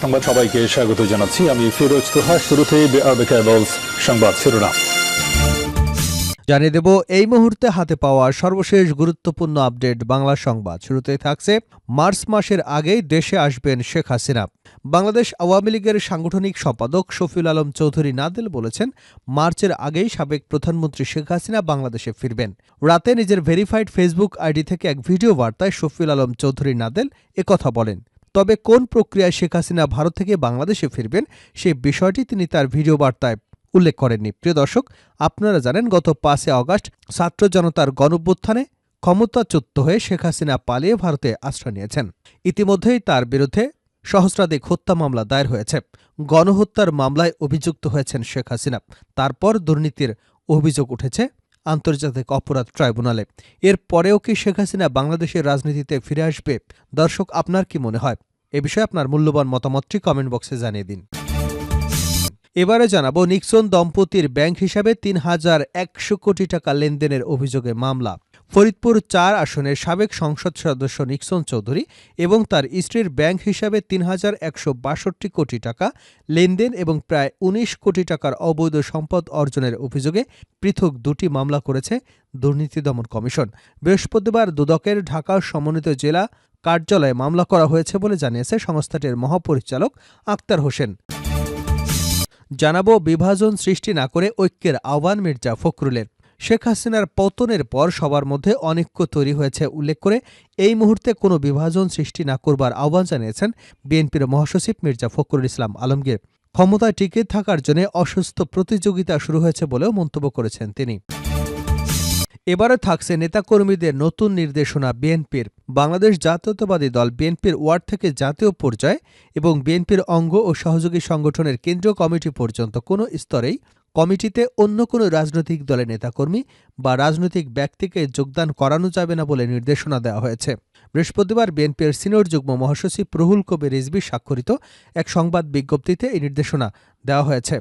সংবাদ সবাইকে স্বাগত জানাচ্ছি। আমি ফিরোজ তোহা। শুরুতেই সংবাদ শিরোনাম জানিয়ে দেব এই মুহূর্তে হাতে পাওয়া সর্বশেষ গুরুত্বপূর্ণ আপডেট বাংলা সংবাদ। শুরুতেই থাকছে মার্চ মাসের আগেই দেশে আসবেন শেখ হাসিনা। বাংলাদেশ আওয়ামী লীগের সাংগঠনিক সম্পাদক শফিউল আলম চৌধুরী নাদেল বলেছেন, মার্চের আগেই সাবেক প্রধানমন্ত্রী শেখ হাসিনা বাংলাদেশে ফিরবেন। রাতে নিজের ভেরিফাইড ফেসবুক আইডি থেকে এক ভিডিও বার্তায় শফিউল আলম চৌধুরী নাদেল একথা বলেন। তবে কোন প্রক্রিয়ায় শেখ হাসিনা ভারত থেকে বাংলাদেশে ফিরবেন সেই বিষয়টি তিনি তার ভিডিও বার্তায় উল্লেখ করেননি। প্রিয় দর্শক, আপনারা জানেন গত 5 আগস্ট ছাত্র জনতার গণঅভ্যুত্থানে ক্ষমতাচ্যুত হয়ে শেখ হাসিনা পালিয়ে ভারতে আশ্রয় নিয়েছেন। ইতিমধ্যেই তার বিরুদ্ধে সহস্রাধিক হত্যা মামলা দায়ের হয়েছে। গণহত্যার মামলায় অভিযুক্ত হয়েছেন শেখ হাসিনা। তারপর দুর্নীতির অভিযোগ উঠেছে আন্তর্জাতিক অপরাধ ট্রাইব্যুনালে। এর পরেও কি শেখ হাসিনা বাংলাদেশের রাজনীতিতে ফিরে আসবে? দর্শক, আপনার কি মনে হয়? এ বিষয়ে আপনার মূল্যবান মতামতটি কমেন্ট বক্সে জানিয়ে দিন। এবারে জানাবো নিক্সন দম্পতির ব্যাংক হিসাবে ৩,১০০ কোটি টাকা লেনদেনের অভিযোগে মামলা। ফরিদপুর ৪ আসনের সাবেক সংসদ সদস্য নিক্সন চৌধুরী এবং তার স্ত্রীর ব্যাংক হিসাবে ৩,১৬২ কোটি টাকা লেনদেন এবং প্রায় ১৯ কোটি টাকার অবৈধ সম্পদ অর্জনের অভিযোগে পৃথক 2টি মামলা করেছে দুর্নীতি দমন কমিশন। বৃহস্পতিবার দুদকের ঢাকা সমন্বিত জেলা কার্যালয়ে মামলা করা হয়েছে বলে জানিয়েছে সংস্থাটির মহাপরিচালক আক্তার হোসেন। জানাবো বিভাজন সৃষ্টি না করে ঐক্যের আহ্বান মির্জা ফখরুলের। শেখ হাসিনার পতনের পর সবার মধ্যে অনৈক্য তৈরি হয়েছে উল্লেখ করে এই মুহূর্তে কোনো বিভাজন সৃষ্টি না করবার আহ্বান জানিয়েছেন বিএনপির মহাসচিব মির্জা ফখরুল ইসলাম আলমগীর। ক্ষমতায় টিকে থাকার জন্য অসুস্থ প্রতিযোগিতা শুরু হয়েছে বলেও মন্তব্য করেছেন তিনি। এবারে থাকছে নেতাকর্মীদের নতুন নির্দেশনা বিএনপির। বাংলাদেশ জাতীয়তাবাদী দল বিএনপির ওয়ার্ড থেকে জাতীয় পর্যায়ে এবং বিএনপির অঙ্গ ও সহযোগী সংগঠনের কেন্দ্রীয় কমিটি পর্যন্ত কোনো স্তরেই কমিটিতে অন্য কোনো রাজনৈতিক দলের নেতাকর্মী বা রাজনৈতিক ব্যক্তিকে যোগদান করানো যাবে না বলে নির্দেশনা দেওয়া হয়েছে। বৃহস্পতিবার বিএনপির সিনিয়র যুগ্ম মহাসচিব রুহুল কবির রিজভী স্বাক্ষরিত এক সংবাদ বিজ্ঞপ্তিতে এই নির্দেশনা দেওয়া হয়েছে।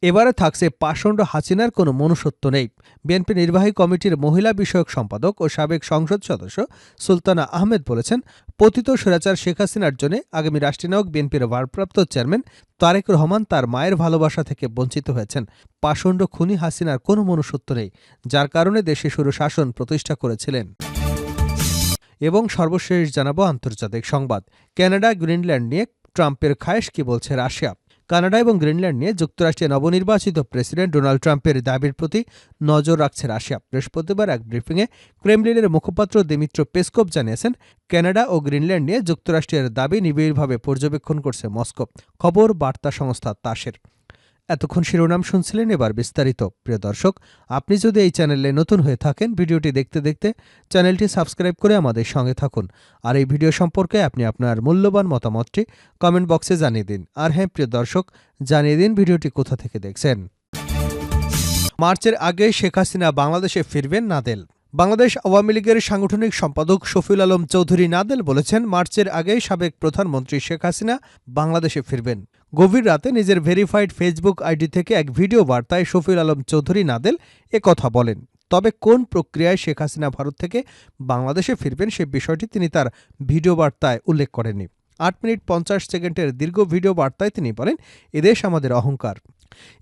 এবারে থাকছে পাষণ্ড হাসিনার কোনো মনুষ্যত্ব নেই। বিএনপি নির্বাহী কমিটির মহিলা বিষয়ক সম্পাদক ও সাবেক সংসদ সদস্য সুলতানা আহমেদ বলেছেন, পতিত স্বৈরাচার শেখ হাসিনার জন্য আগামী রাষ্ট্রনায়ক বিএনপির ভারপ্রাপ্ত চেয়ারম্যান তারেক রহমান তার মায়ের ভালোবাসা থেকে বঞ্চিত হয়েছেন। পাষণ্ড খুনি হাসিনার কোনো মনুষ্যত্ব নেই, যার কারণে দেশে শাসন প্রতিষ্ঠা করেছিলেন। এবং সর্বশেষ জানাবো আন্তর্জাতিক সংবাদ। কানাডা গ্রিনল্যান্ড নিয়ে ট্রাম্পের খায়েশ কি বলছে রাশিয়া। কানাডা এবং গ্রিনল্যান্ড নিয়ে যুক্তরাষ্ট্রের নবনির্বাচিত প্রেসিডেন্ট ডোনাল্ড ট্রাম্পের দাবির প্রতি নজর রাখছে রাশিয়া। বৃহস্পতিবার এক ব্রিফিংয়ে ক্রেমলিনের মুখপাত্র দিমিত্র পেসকোভ জানিয়েছেন, কানাডা ও গ্রিনল্যান্ড নিয়ে যুক্তরাষ্ট্রের দাবি নিবিড়ভাবে পর্যবেক্ষণ করছে মস্কো। খবর বার্তা সংস্থা তাসের। এতক্ষণ শিরোনাম শুনছিলেন, এবার বিস্তারিত। প্রিয় দর্শক, আপনি যদি এই চ্যানেলে নতুন হয়ে থাকেন, ভিডিওটি দেখতে দেখতে চ্যানেলটি সাবস্ক্রাইব করে আমাদের সঙ্গে থাকুন। আর এই ভিডিও সম্পর্কে আপনি আপনার মূল্যবান মতামতটি কমেন্ট বক্সে জানিয়ে দিন। আর হ্যাঁ প্রিয় দর্শক, জানিয়ে দিন ভিডিওটি কোথা থেকে দেখছেন। মার্চের আগে শেখ হাসিনা বাংলাদেশে ফিরবেন নাদেল। বাংলাদেশ আওয়ামী লীগের সাংগঠনিক সম্পাদক শফিউল আলম চৌধুরী নাদেল বলেছেন, মার্চের আগেই সাবেক প্রধানমন্ত্রী শেখ হাসিনা বাংলাদেশে ফিরবেন। গভীর রাতে নিজের ভেরিফাইড ফেসবুক আইডি থেকে এক ভিডিও বার্তায় শফিউল আলম চৌধুরী নাদেল একথা বলেন। তবে কোন প্রক্রিয়ায় শেখ হাসিনা ভারত থেকে বাংলাদেশে ফিরবেন সে বিষয়টি তিনি তার ভিডিও বার্তায় উল্লেখ করেননি। 8 মিনিট 50 সেকেন্ডের দীর্ঘ ভিডিও বার্তায় তিনি বলেন, এদেশ আমাদের অহংকার।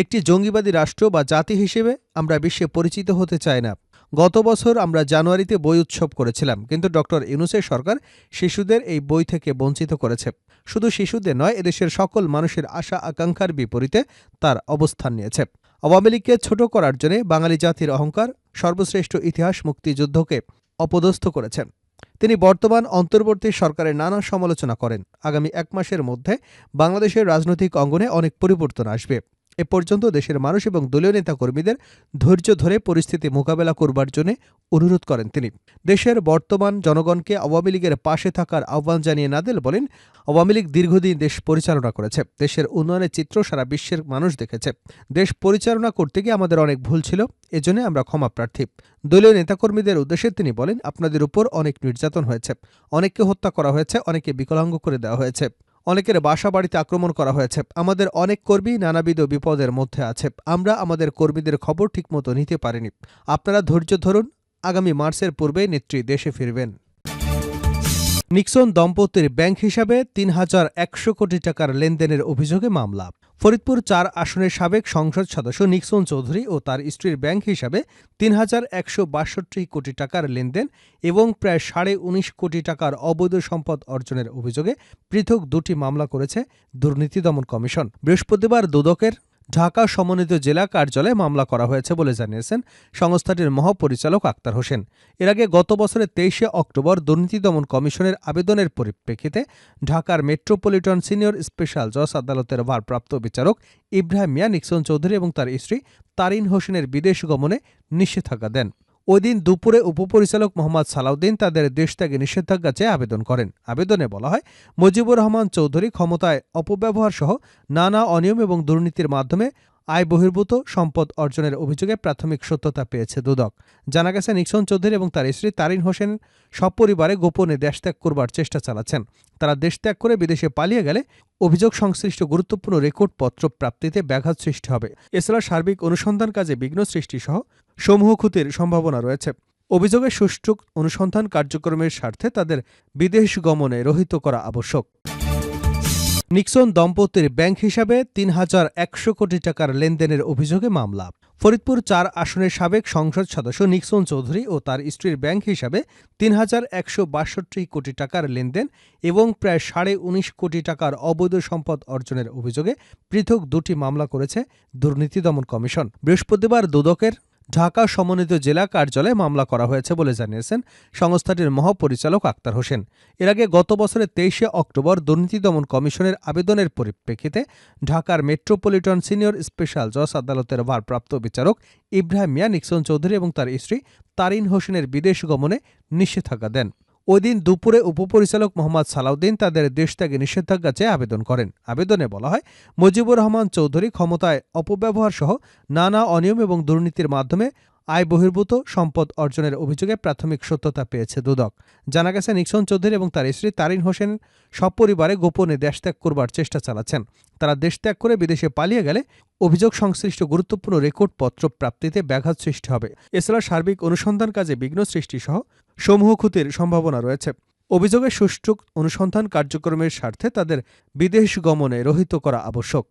একটি জঙ্গিবাদী রাষ্ট্র বা জাতি হিসেবে আমরা বিশ্বে পরিচিত হতে চাই না। গত বছর আমরা জানুয়ারিতে বই উৎসব করেছিলাম, কিন্তু ডক্টর ইউনূসের সরকার শিশুদের এই বই থেকে বঞ্চিত করেছে। শুধু শিশুদের নয়, এদেশের সকল মানুষের আশা আকাঙ্ক্ষার বিপরীতে তার অবস্থান নিয়েছে। আওয়ামী লীগকে ছোট করার জন্য বাঙালি জাতির অহংকার সর্বশ্রেষ্ঠ ইতিহাস মুক্তিযুদ্ধকে অপদস্থ করেছেন। তিনি বর্তমান অন্তর্বর্তী সরকারের নানা সমালোচনা করেন। আগামী 1 মাসের মধ্যে বাংলাদেশের রাজনৈতিক অঙ্গনে অনেক পরিবর্তন আসবে। এ পর্যন্ত দেশের মানুষ এবং দলীয় নেতাকর্মীদের ধৈর্য ধরে পরিস্থিতি মোকাবেলা করবার জন্য অনুরোধ করেন তিনি। দেশের বর্তমান জনগণকে আওয়ামী লীগের পাশে থাকার আহ্বান জানিয়ে নাদেল বলেন, আওয়ামী লীগ দীর্ঘদিন দেশ পরিচালনা করেছে। দেশের উন্নয়নের চিত্র সারা বিশ্বের মানুষ দেখেছে। দেশ পরিচালনা করতে গিয়ে আমাদের অনেক ভুল ছিল, এজন্য আমরা ক্ষমা প্রার্থী। দলীয় নেতাকর্মীদের উদ্দেশ্যে তিনি বলেন, আপনাদের উপর অনেক নির্যাতন হয়েছে, অনেককে হত্যা করা হয়েছে, অনেকে বিকলাঙ্গ করে দেওয়া হয়েছে, অনেকের বাসা বাড়িতে আক্রমণ করা হয়েছে। আমাদের অনেক কর্মী নানাবিধ বিপদের মধ্যে আছে। আমরা আমাদের কর্মীদের খবর ঠিকমতো নিতে পারিনি। আপনারা ধৈর্য ধরুন, আগামী মার্চের পূর্বেই নেত্রী দেশে ফিরবেন। নিক্সন দম্পতির ব্যাংক হিসাবে ৩,১০০ কোটি টাকার লেনদেনের অভিযোগে মামলা। ফরিদপুর ৪ আসনের সাবেক সংসদ সদস্য নিক্সন চৌধুরী ও তার স্ত্রীর ব্যাংক হিসাবে ৩,১৬২ কোটি টাকার লেনদেন এবং প্রায় ১৯.৫ কোটি টাকার অবৈধ সম্পদ অর্জনের অভিযোগে পৃথক দুটি মামলা করেছে দুর্নীতি দমন কমিশন। বৃহস্পতিবার দুদকের ঢাকা সমন্বিত জেলা কার্যালয়ে মামলা করা হয়েছে বলে জানিয়েছেন সংস্থাটির মহাপরিচালক আক্তার হোসেন। এর আগে গত বছরের ২৩শে অক্টোবর দুর্নীতি দমন কমিশনের আবেদনের পরিপ্রেক্ষিতে ঢাকার মেট্রোপলিটন সিনিয়র স্পেশাল জজ আদালতের ভারপ্রাপ্ত বিচারক ইব্রাহিম মিয়া নিক্সন চৌধুরী এবং তার স্ত্রী তারিন হোসেনের বিদেশ গমনে নিষেধাজ্ঞা দেন। ওই দিন দুপুরে উপপরিচালক মোহাম্মদ সালাউদ্দিন তাদের দেশত্যাগে নিষেধাজ্ঞা চেয়ে আবেদন করেন। আবেদনে বলা হয়, মুজিবুর রহমান চৌধুরী ক্ষমতায় অপব্যবহার সহ নানা অনিয়ম এবং দুর্নীতির মাধ্যমে আয় বহির্ভূত সম্পদ অর্জনের অভিযোগে প্রাথমিক সত্যতা পেয়েছে দুদক। জানা গেছে, নিক্সন চৌধুরী এবং তার স্ত্রী তারিন হোসেন সপরিবারে গোপনে দেশত্যাগ করবার চেষ্টা চালাচ্ছেন। তারা দেশত্যাগ করে বিদেশে পালিয়ে গেলে অভিযোগ সংশ্লিষ্ট গুরুত্বপূর্ণ রেকর্ডপত্র প্রাপ্তিতে ব্যাঘাত সৃষ্টি হবে। এছাড়া সার্বিক অনুসন্ধান কাজে বিঘ্ন সৃষ্টি সহ সমূহ ক্ষতির সম্ভাবনা রয়েছে। অভিযোগের সুষ্ঠু অনুসন্ধান কার্যক্রমের স্বার্থে তাদের বিদেশ গমনে রহিত করা আবশ্যক। নিক্সন দম্পতির ব্যাংক হিসাবে ৩,১০০ কোটি টাকার লেনদেনের অভিযোগে মামলা। ফরিদপুর ৪ আসনের সাবেক সংসদ সদস্য নিক্সন চৌধুরী ও তার স্ত্রীর ব্যাংক হিসাবে ৩,১৬২ কোটি টাকার লেনদেন এবং প্রায় ১৯.৫ কোটি টাকার অবৈধ সম্পদ অর্জনের অভিযোগে পৃথক দুটি মামলা করেছে দুর্নীতি দমন কমিশন। বৃহস্পতিবার দুদকের ঢাকা সমন্বিত জেলা কার্যালয়ে মামলা করা হয়েছে বলে জানিয়েছেন সংস্থাটির মহাপরিচালক আক্তার হোসেন। এর আগে গত বছরের ২৩শে অক্টোবর দুর্নীতি দমন কমিশনের আবেদনের পরিপ্রেক্ষিতে ঢাকার মেট্রোপলিটন সিনিয়র স্পেশাল জজ আদালতের ভারপ্রাপ্ত বিচারক ইব্রাহিম মিয়া নিক্সন চৌধুরী এবং তার স্ত্রী তারিন হোসেনের বিদেশ গমনে নিষেধাজ্ঞা দেন। ওই দিন দুপুরে উপপরিচালক মোহাম্মদ সালাউদ্দিন তাদের দেশত্যাগে নিষেধাজ্ঞা চেয়ে আবেদন করেন। আবেদনে বলা হয়, মুজিবুর রহমান চৌধুরী ক্ষমতায় অপব্যবহার সহ নানা অনিয়ম এবং দুর্নীতির মাধ্যমে আয় বহির্ভূত সম্পদ অর্জনের অভিযোগে প্রাথমিক সত্যতা পেয়েছে দুদক। জানা গেছে, নিক্সন চৌধুরী এবং তার স্ত্রী তারিন হোসেন সপরিবারে গোপনে দেশত্যাগ করবার চেষ্টা চালাচ্ছেন। তারা দেশত্যাগ করে বিদেশে পালিয়ে গেলে অভিযোগ সংশ্লিষ্ট গুরুত্বপূর্ণ রেকর্ডপত্র প্রাপ্তিতে ব্যাঘাত সৃষ্টি হবে। এছাড়া সার্বিক অনুসন্ধান কাজে বিঘ্ন সৃষ্টি সহ সমূহ ক্ষতির সম্ভাবনা রয়েছে। অভিযোগের সুষ্ঠু অনুসন্ধান কার্যক্রমের স্বার্থে তাদের বিদেশ গমনে রহিত করা আবশ্যক।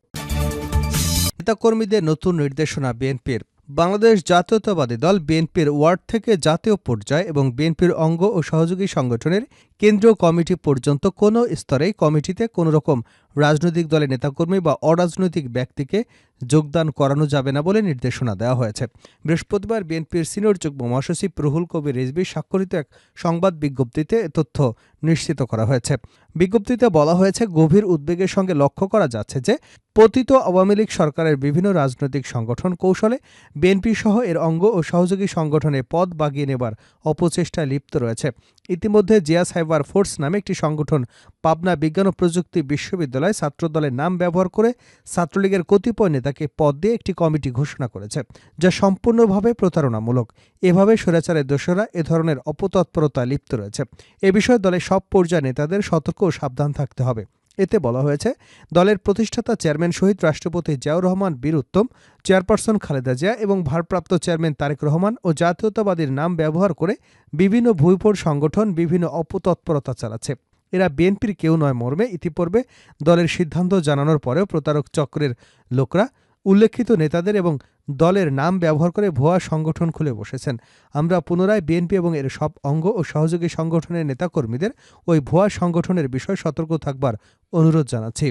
নেতাকর্মীদের নতুন নির্দেশনা বিএনপির। বাংলাদেশ জাতীয়তাবাদী দল বিএনপির ওয়ার্ড থেকে জাতীয় পর্যায় এবং বিএনপির অঙ্গ ও সহযোগী সংগঠনের কেন্দ্রীয় কমিটি পর্যন্ত কোনো স্তরেই কমিটিতে কোনো রকম রাজনৈতিক দলের নেতাকর্মী বা অরাজনৈতিক ব্যক্তিকে যোগদান করানো যাবে না বলে নির্দেশনা দেওয়া হয়েছে। বৃহস্পতিবার বিএনপির সিনিয়র যুগ্ম মহাসচিব রুহুল কবির রিজভী স্বাক্ষরিত এক সংবাদ বিজ্ঞপ্তিতে এ তথ্য নিশ্চিত করা হয়েছে। বিজ্ঞপ্তিতে বলা হয়েছে, গভীর উদ্বেগের সঙ্গে লক্ষ্য করা যাচ্ছে যে পতিত আওয়ামী লীগ সরকারের বিভিন্ন রাজনৈতিক সংগঠন কৌশলে বিএনপি সহ এর অঙ্গ ও সহযোগী সংগঠনে পদ বাগিয়ে নেবার অপচেষ্টায় লিপ্ত রয়েছে। ইতিমধ্যে জিয়া সাইবার ফোর্স নামে একটি সংগঠন পাবনা বিজ্ঞান ও প্রযুক্তি বিশ্ববিদ্যালয় ছাত্রদলের নাম ব্যবহার করে ছাত্রলীগের কতিপয় নেতাকে পদ দিয়ে একটি কমিটি ঘোষণা করেছে, যা সম্পূর্ণভাবে প্রতারণামূলক। এভাবে স্বৈরাচারের দোসররা এ ধরনের অপতৎপরতায় লিপ্ত রয়েছে। এ বিষয়ে দলের সব পর্যায়ে নেতাদের সতর্ক ও সাবধান থাকতে হবে। এতে বলা হয়েছে, দলের প্রতিষ্ঠাতা চেয়ারম্যান শহীদ রাষ্ট্রপতি জিয়াউর রহমান বীর উত্তম, চেয়ারপারসন খালেদা জিয়া এবং ভারপ্রাপ্ত চেয়ারম্যান তারেক রহমান ও জাতীয়তাবাদীর নাম ব্যবহার করে বিভিন্ন ভুইফোড় সংগঠন বিভিন্ন অপতৎপরতা চালাচ্ছে। এরা বিএনপির কেউ নয় মর্মে ইতিপূর্বে দলের সিদ্ধান্ত জানানোর পরেও প্রতারক চক্রের লোকরা উল্লেখিত নেতাদের এবং দলের নাম ব্যবহার করে ভুয়া সংগঠন খুলে বসেছেন। আমরা পুনরায় বিএনপি এবং এর সব অঙ্গ ও সহযোগী সংগঠনের নেতাকর্মীদের ওই ভুয়া সংগঠনের বিষয়ে সতর্ক থাকবার অনুরোধ জানাচ্ছি।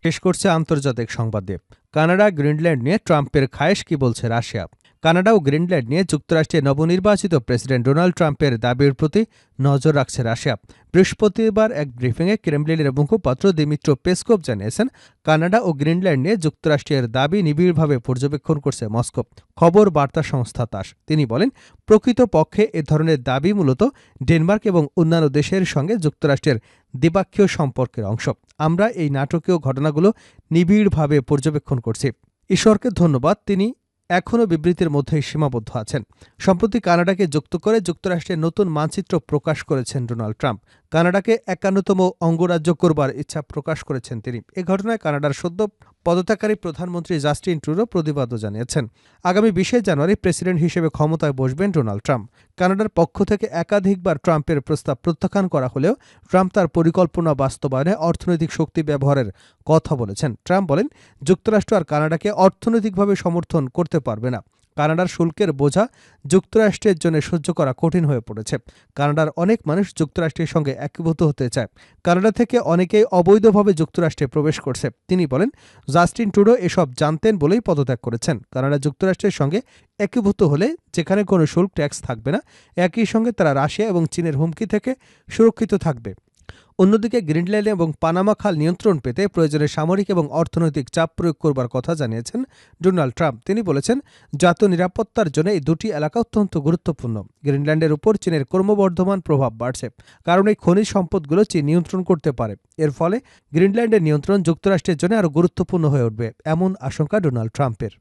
শেষ করছে আন্তর্জাতিক সংবাদ দিয়ে। কানাডা গ্রিনল্যান্ড নিয়ে ট্রাম্পের খায়েশ কি বলছে রাশিয়া। কানাডা ও গ্রিনল্যান্ড নিয়ে যুক্তরাষ্ট্রের নবনির্বাচিত প্রেসিডেন্ট ডোনাল্ড ট্রাম্পের দাবির প্রতি নজর রাখছে রাশিয়া। বৃহস্পতিবার এক ব্রিফিংয়ে ক্রেমলিনের মুখপাত্র দিমিত্রো পেসকোভ জানিয়েছেন, কানাডা ও গ্রিনল্যান্ড নিয়ে যুক্তরাষ্ট্রের দাবি নিবিড়ভাবে পর্যবেক্ষণ করছে মস্কো। খবর বার্তা সংস্থা তাস। তিনি বলেন, প্রকৃতপক্ষে এ ধরনের দাবি মূলত ডেনমার্ক এবং অন্যান্য দেশের সঙ্গে যুক্তরাষ্ট্রের দ্বিপাক্ষীয় সম্পর্কের অংশ। আমরা এই নাটকীয় ঘটনাগুলো নিবিড়ভাবে পর্যবেক্ষণ করছি। ঈশ্বরকে ধন্যবাদ, তিনি এখনও বিবৃতির মধ্যেই সীমাবদ্ধ আছেন। সম্প্রতি কানাডাকে যুক্ত করে যুক্তরাষ্ট্রের নতুন মানচিত্র প্রকাশ করেছেন ডোনাল্ড ট্রাম্প। কানাডাকে ৫১তম অঙ্গরাজ্য করবার ইচ্ছা প্রকাশ করেছেন তিনি। এ ঘটনায় কানাডার সদ্য পদত্যাগকারী প্রধানমন্ত্রী জাস্টিন ট্রুডো প্রতিবাদও জানিয়েছেন। আগামী 20 জানুয়ারি প্রেসিডেন্ট হিসেবে ক্ষমতায় বসবেন ডোনাল্ড ট্রাম্প। কানাডার পক্ষ থেকে একাধিকবার ট্রাম্পের প্রস্তাব প্রত্যাখ্যান করা হলেও ট্রাম্প তার পরিকল্পনা বাস্তবায়নে অর্থনৈতিক শক্তি ব্যবহারের কথা বলেছেন। ট্রাম্প বলেন, যুক্তরাষ্ট্র আর কানাডাকে অর্থনৈতিকভাবে সমর্থন করতে পারবে না। কানাডার শুল্কের বোঝা যুক্তরাষ্ট্রের জন্য সহ্য করা কঠিন হয়ে পড়েছে। কানাডার অনেক মানুষ যুক্তরাষ্ট্রের সঙ্গে একীভূত হতে চায়। কানাডা থেকে অনেকেই অবৈধভাবে যুক্তরাষ্ট্রে প্রবেশ করছে। তিনি বলেন, জাস্টিন ট্রুডো এসব জানতেন বলেই পদত্যাগ করেছেন। কানাডা যুক্তরাষ্ট্রের সঙ্গে একীভূত হলে যেখানে কোনো শুল্ক ট্যাক্স থাকবে না, একই সঙ্গে তারা রাশিয়া এবং চীনের হুমকি থেকে সুরক্ষিত থাকবে। অন্যদিকে গ্রিনল্যান্ড এবং পানামা খাল নিয়ন্ত্রণ পেতে প্রয়োজনে সামরিক এবং অর্থনৈতিক চাপ প্রয়োগ করবার কথা জানিয়েছেন ডোনাল্ড ট্রাম্প। তিনি বলেছেন, জাতীয় নিরাপত্তার জন্য এই দুটি এলাকা অত্যন্ত গুরুত্বপূর্ণ। গ্রিনল্যান্ডের উপর চীনের ক্রমবর্ধমান প্রভাব বাড়ছে, কারণ এই খনিজ সম্পদগুলো চীন নিয়ন্ত্রণ করতে পারে। এর ফলে গ্রিনল্যান্ডের নিয়ন্ত্রণ যুক্তরাষ্ট্রের জন্য আরও গুরুত্বপূর্ণ হয়ে উঠবে, এমন আশঙ্কা ডোনাল্ড ট্রাম্পের।